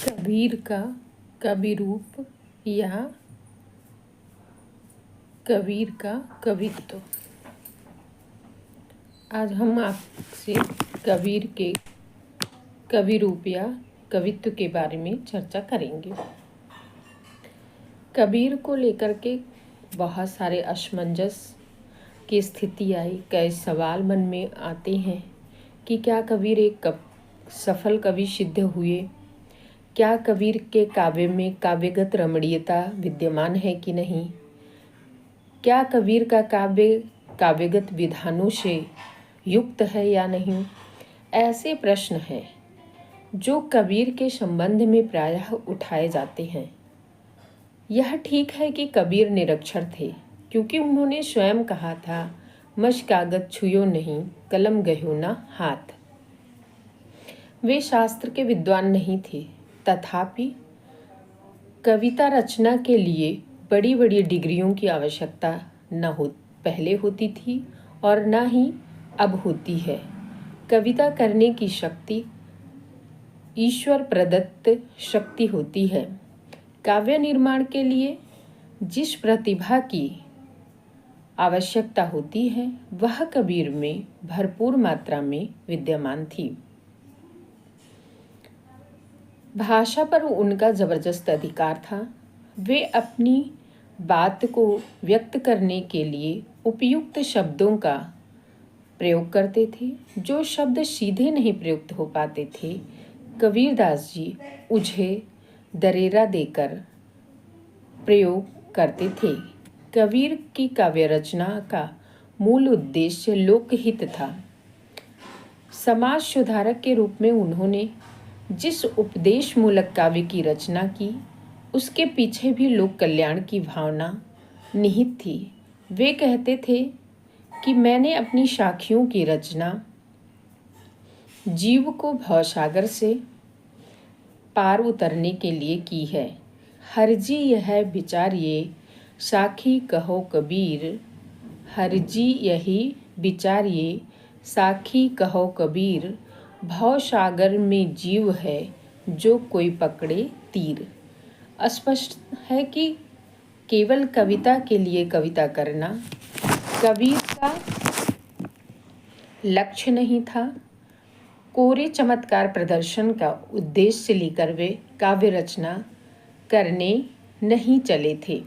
कबीर का कवि रूप या कबीर का कवित्व। आज हम आपसे कबीर के कवि रूप या कवित्व के बारे में चर्चा करेंगे। कबीर को लेकर के बहुत सारे असमंजस की स्थिति आई। कई सवाल मन में आते हैं कि क्या कबीर एक सफल कवि सिद्ध हुए? क्या कबीर के काव्य में काव्यगत रमणीयता विद्यमान है कि नहीं? क्या कबीर का काव्य काव्यगत विधानों से युक्त है या नहीं? ऐसे प्रश्न हैं जो कबीर के संबंध में प्रायः उठाए जाते हैं। यह ठीक है कि कबीर निरक्षर थे, क्योंकि उन्होंने स्वयं कहा था, मश कागज छुयो नहीं, कलम गयो ना हाथ। वे शास्त्र के विद्वान नहीं थे, तथापि कविता रचना के लिए बड़ी बड़ी डिग्रियों की आवश्यकता पहले होती थी और न ही अब होती है। कविता करने की शक्ति ईश्वर प्रदत्त शक्ति होती है। काव्य निर्माण के लिए जिस प्रतिभा की आवश्यकता होती है वह कबीर में भरपूर मात्रा में विद्यमान थी। भाषा पर उनका जबरदस्त अधिकार था। वे अपनी बात को व्यक्त करने के लिए उपयुक्त शब्दों का प्रयोग करते थे। जो शब्द सीधे नहीं प्रयुक्त हो पाते थे, कबीरदास जी उन्हें दरेरा देकर प्रयोग करते थे। कबीर की काव्य रचना का मूल उद्देश्य लोकहित था। समाज सुधारक के रूप में उन्होंने जिस उपदेश मूलक काव्य की रचना की, उसके पीछे भी लोक कल्याण की भावना निहित थी। वे कहते थे कि मैंने अपनी साखियों की रचना जीव को भवसागर से पार उतरने के लिए की है। हरजी यह विचारिए साखी कहो कबीर, हरजी यही विचारिए साखी कहो कबीर, भवसागर में जीव है जो कोई पकड़े तीर। स्पष्ट है कि केवल कविता के लिए कविता करना कबीर का लक्ष्य नहीं था। कोरे चमत्कार प्रदर्शन का उद्देश्य लेकर वे काव्य रचना करने नहीं चले थे।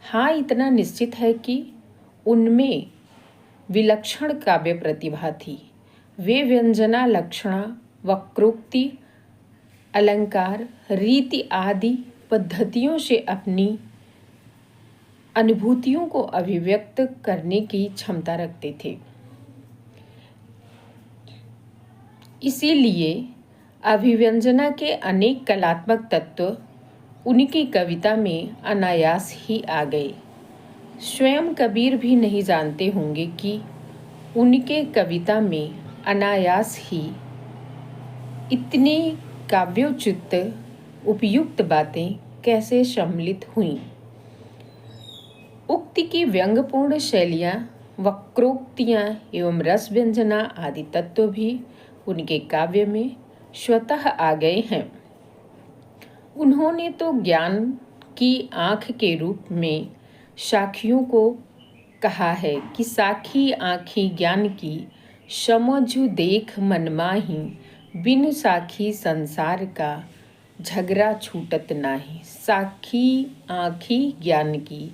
हाँ, इतना निश्चित है कि उनमें विलक्षण काव्य प्रतिभा थी। वे व्यंजना, लक्षणा, वक्रोक्ति, अलंकार, रीति आदि पद्धतियों से अपनी अनुभूतियों को अभिव्यक्त करने की क्षमता रखते थे। इसीलिए अभिव्यंजना के अनेक कलात्मक तत्व उनकी कविता में अनायास ही आ गए। स्वयं कबीर भी नहीं जानते होंगे कि उनके कविता में अनायास ही इतनी काव्योचित उपयुक्त बातें कैसे सम्मिलित हुईं। उक्ति की व्यंग्यपूर्ण शैलियाँ, वक्रोक्तियाँ एवं रस व्यंजना आदि तत्व भी उनके काव्य में स्वतः आ गए हैं। उन्होंने तो ज्ञान की आँख के रूप में साखियों को कहा है कि साखी आँखी ज्ञान की, समझु देख मन माही, बिन साखी संसार का झगड़ा छूटत नाही। साखी आँखी ज्ञान की,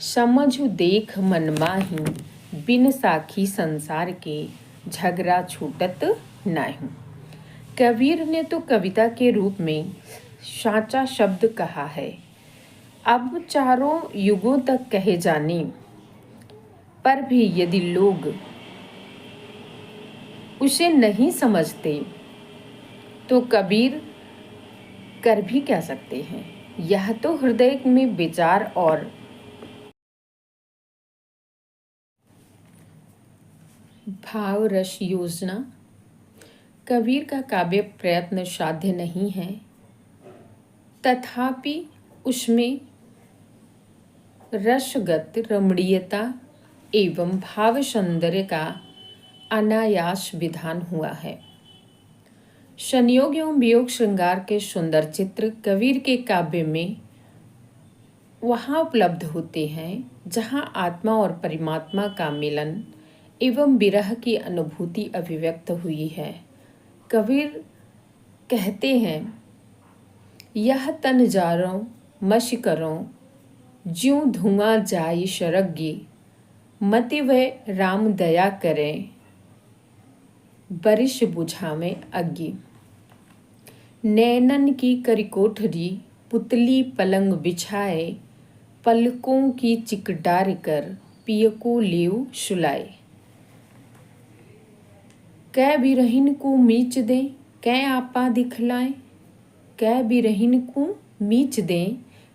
समझु देख मन माही, बिन साखी संसार के झगड़ा छूटत नाही। कबीर ने तो कविता के रूप में साचा शब्द कहा है। अब चारों युगों तक कहे जाने पर भी यदि लोग उसे नहीं समझते तो कबीर कर भी क्या सकते हैं। यह तो हृदय में विचार और भाव रस योजना। कबीर का काव्य प्रयत्न साध्य नहीं है, तथापि उसमें रसगत रमणीयता एवं भाव सौंदर्य का अनायास विधान हुआ है। संयोग एवं वियोग श्रृंगार के सुंदर चित्र कबीर के काव्य में वहाँ उपलब्ध होते हैं जहाँ आत्मा और परमात्मा का मिलन एवं विरह की अनुभूति अभिव्यक्त हुई है। कबीर कहते हैं, यह तन जारों मश करों ज्यों धुआं जाई शरगी, मति वह राम दया करें बरिश बुझावे अग्गी। नैनन की करिकोठरी पुतली पलंग बिछाए, पलकों की चिकडार कर पिय को लेव सुलाए। कै बिरहिन को मीच दे कै आपा दिखलाए, कै बिरहिन को मीच दे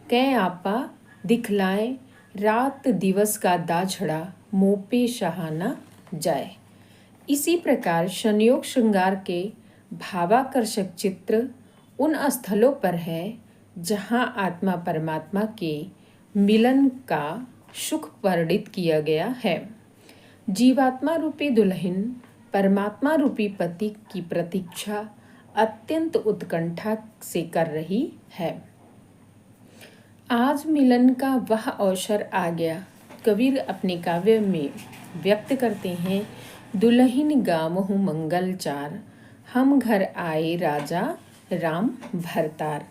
कै आपा दिखलाए, रात दिवस का दाझड़ा मोपे शहाना जाए। इसी प्रकार संयोग श्रृंगार के भावाकर्षक चित्र उन स्थलों पर है जहाँ आत्मा परमात्मा के मिलन का सुख वर्णित किया गया है। जीवात्मा रूपी दुल्हन परमात्मा रूपी पति की प्रतीक्षा अत्यंत उत्कंठा से कर रही है। आज मिलन का वह अवसर आ गया। कबीर अपने काव्य में व्यक्त करते हैं, दुल्हन गामहु मंगल चार, हम घर आए राजा राम भरतार।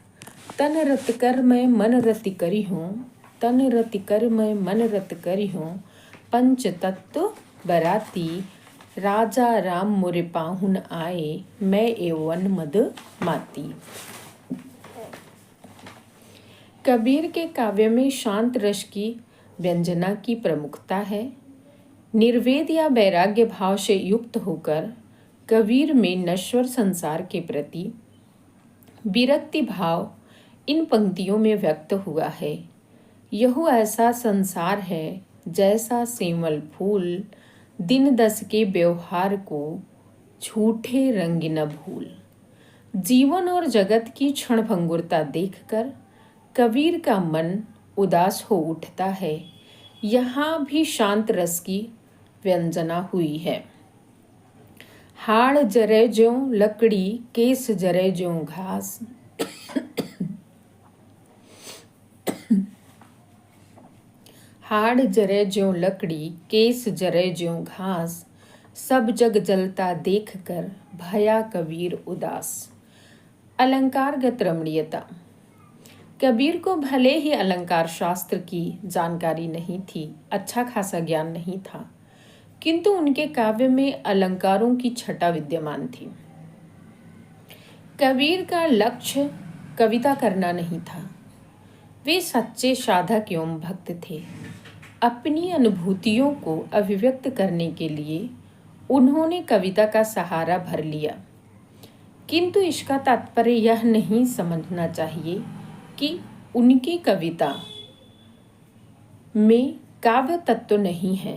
तन रत कर मैं मन रति करी हूँ, तन रति कर मैं मन रत करी हूँ, पंच तत्व बराती राजा राम मोरे पाहुन आए, मैं एवन मद माती। कबीर के काव्य में शांत रस की व्यंजना की प्रमुखता है। निर्वेद या वैराग्य भाव से युक्त होकर कबीर में नश्वर संसार के प्रति विरक्ति भाव इन पंक्तियों में व्यक्त हुआ है। यह ऐसा संसार है जैसा सेवल फूल, दिन दस के व्यवहार को झूठे रंग न भूल। जीवन और जगत की क्षणभंगुरता देखकर कबीर का मन उदास हो उठता है। यहाँ भी शांत रस की व्यंजना हुई है। हाड़ जरे ज्यों लकड़ी, केस जरे ज्यों घास, हाड़ जरे ज्यों लकड़ी, केस जरे ज्यों घास, सब जग जलता देखकर भया कबीर उदास। अलंकारगत रमणीयता। कबीर को भले ही अलंकार शास्त्र की जानकारी नहीं थी, अच्छा खासा ज्ञान नहीं था, किंतु उनके काव्य में अलंकारों की छटा विद्यमान थी। कबीर का लक्ष्य कविता करना नहीं था, वे सच्चे साधक एवं भक्त थे। अपनी अनुभूतियों को अभिव्यक्त करने के लिए उन्होंने कविता का सहारा भर लिया, किंतु इसका तात्पर्य यह नहीं समझना चाहिए कि उनकी कविता में काव्य तत्व नहीं है।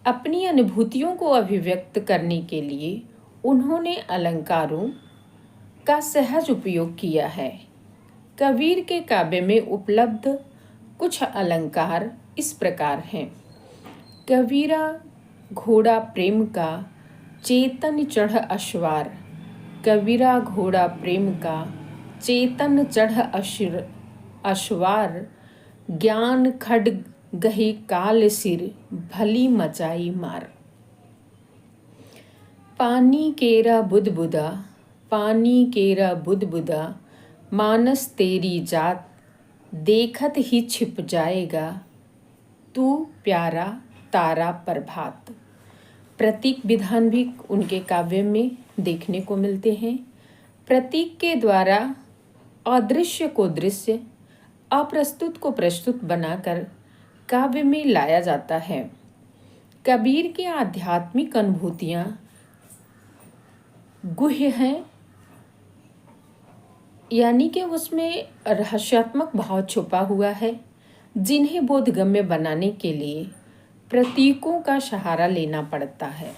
अपनी अनुभूतियों को अभिव्यक्त करने के लिए उन्होंने अलंकारों का सहज उपयोग किया है। कबीर के काव्य में उपलब्ध कुछ अलंकार इस प्रकार हैं। कबीरा घोड़ा प्रेम का चेतन चढ़ अश्वार, कबीरा घोड़ा प्रेम का चेतन चढ़ अश्वार, ज्ञान खड्ग गही काल सिर, भली मचाई मार। पानी केरा बुदबुदा, पानी केरा बुदबुदा, मानस तेरी जात, देखत ही छिप जाएगा, तू प्यारा तारा प्रभात। प्रतीक विधान भी उनके काव्य में देखने को मिलते हैं। प्रतीक के द्वारा अदृश्य को दृश्य, अप्रस्तुत को प्रस्तुत बनाकर काव्य में लाया जाता है। कबीर की आध्यात्मिक अनुभूतियाँ गुह्य हैं, यानी कि उसमें रहस्यात्मक भाव छुपा हुआ है, जिन्हें बोधगम्य बनाने के लिए प्रतीकों का सहारा लेना पड़ता है।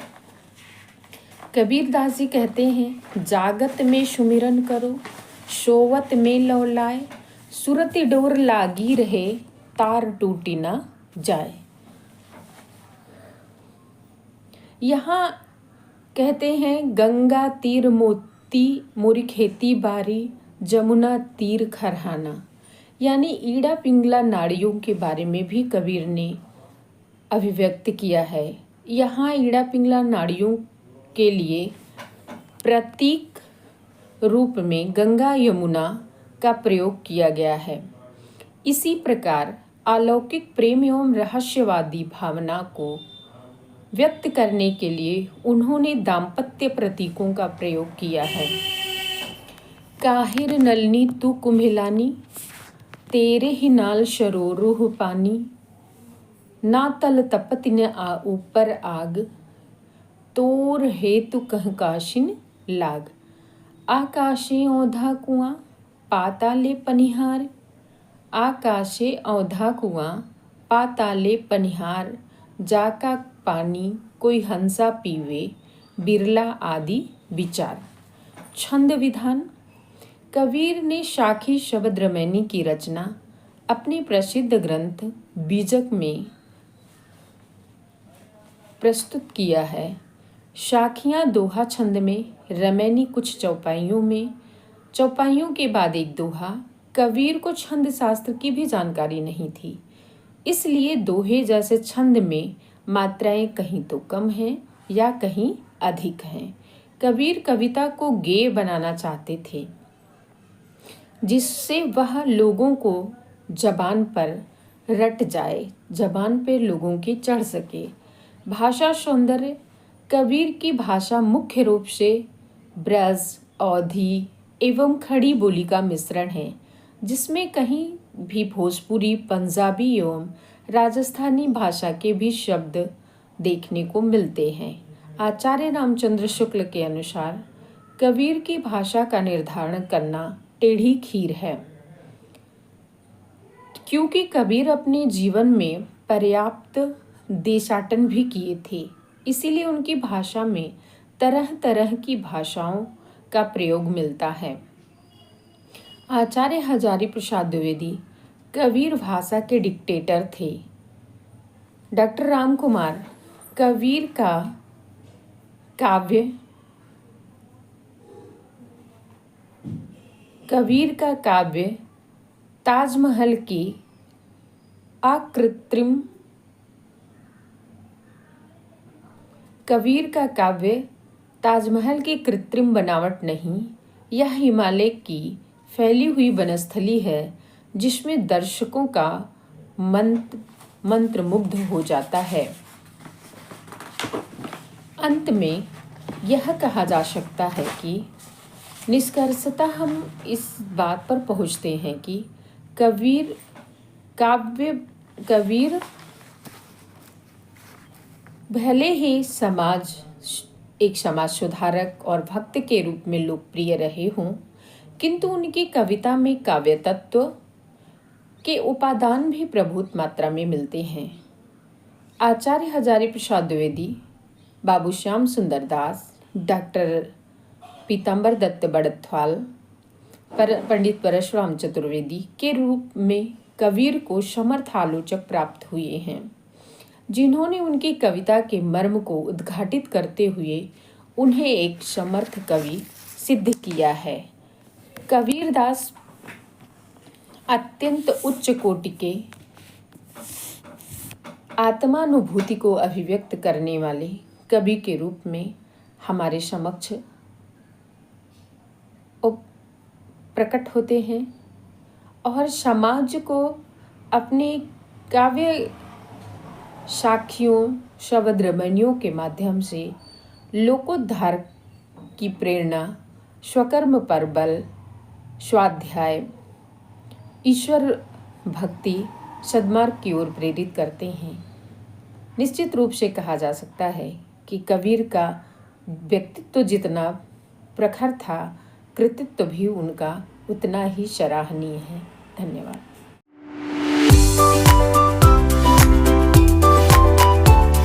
कबीरदास जी कहते हैं, जागत में सुमिरन करो, सोवत में लौलाए, सुरति डोर लागी रहे, तार टूटी ना जाए। यहाँ कहते हैं, गंगा तीर मोरी खेती बारी जमुना तीर खरहाना, यानी ईड़ा पिंगला नाड़ियों के बारे में भी कबीर ने अभिव्यक्त किया है। यहाँ ईड़ा पिंगला नाड़ियों के लिए प्रतीक रूप में गंगा यमुना का प्रयोग किया गया है। इसी प्रकार अलौकिक प्रेम एवं रहस्यवादी भावना को व्यक्त करने के लिए उन्होंने दाम्पत्य प्रतीकों का प्रयोग किया है। काहिर नलनी तू कुम्हिलानी, तेरे ही नाल शरोरूह पानी, ना तल तपत न आ ऊपर आग, तोर हेतु कह काशिन लाग। आकाशे औधा कुआं पाताले पनिहार, आकाशे औधा कुआं पाताले पनिहार, जाका पानी कोई हंसा पीवे, बिरला आदि विचार। छंद विधान। कबीर ने शाखी शब्द रामायणी की रचना अपने प्रसिद्ध ग्रंथ बीजक में प्रस्तुत किया है। शाखियाँ दोहा छंद में, रामायणी कुछ चौपाइयों में, चौपाइयों के बाद एक दोहा। कबीर को छंद शास्त्र की भी जानकारी नहीं थी, इसलिए दोहे जैसे छंद में मात्राएं कहीं तो कम हैं या कहीं अधिक हैं। कबीर कविता को गेय बनाना चाहते थे, जिससे वह लोगों को जबान पर रट जाए, जबान पे लोगों की चढ़ सके। भाषा सौंदर्य। कबीर की भाषा मुख्य रूप से ब्रज, अवधी एवं खड़ी बोली का मिश्रण है, जिसमें कहीं भी भोजपुरी, पंजाबी एवं राजस्थानी भाषा के भी शब्द देखने को मिलते हैं। आचार्य रामचंद्र शुक्ल के अनुसार कबीर की भाषा का निर्धारण करना टेढ़ी खीर है, क्योंकि कबीर अपने जीवन में पर्याप्त देशाटन भी किए थे, इसीलिए उनकी भाषा में तरह तरह की भाषाओं का प्रयोग मिलता है। आचार्य हजारी प्रसाद द्विवेदी कबीर भाषा के डिक्टेटर थे। डॉक्टर राम कुमार कबीर का काव्य ताजमहल की अकृत्रिम कबीर का काव्य ताजमहल की कृत्रिम बनावट नहीं, यह हिमालय की फैली हुई वनस्थली है, जिसमें दर्शकों का मंत्रमुग्ध हो जाता है। अंत में यह कहा जा सकता है कि निष्कर्षतः हम इस बात पर पहुँचते हैं कि कबीर भले ही एक समाज सुधारक और भक्त के रूप में लोकप्रिय रहे हों, किंतु उनकी कविता में काव्य तत्व के उपादान भी प्रभुत मात्रा में मिलते हैं। आचार्य हजारी प्रसाद द्विवेदी, बाबू श्याम सुंदर दास, डॉक्टर पीताम्बर दत्त बड़थवाल, पंडित परशुराम चतुर्वेदी के रूप में कबीर को समर्थ आलोचक प्राप्त हुए हैं, जिन्होंने उनकी कविता के मर्म को उद्घाटित करते हुए उन्हें एक समर्थ कवि सिद्ध किया है। कबीरदास अत्यंत उच्च कोटि के आत्मानुभूति को अभिव्यक्त करने वाले कवि के रूप में हमारे समक्ष प्रकट होते हैं और समाज को अपने काव्य साखियों, शब्द रामायणियों के माध्यम से लोकोद्धार की प्रेरणा, स्वकर्म पर बल, स्वाध्याय, ईश्वर भक्ति, सद्मार्ग की ओर प्रेरित करते हैं। निश्चित रूप से कहा जा सकता है कि कबीर का व्यक्तित्व जितना प्रखर था, कृतित्व भी उनका उतना ही सराहनीय है। धन्यवाद।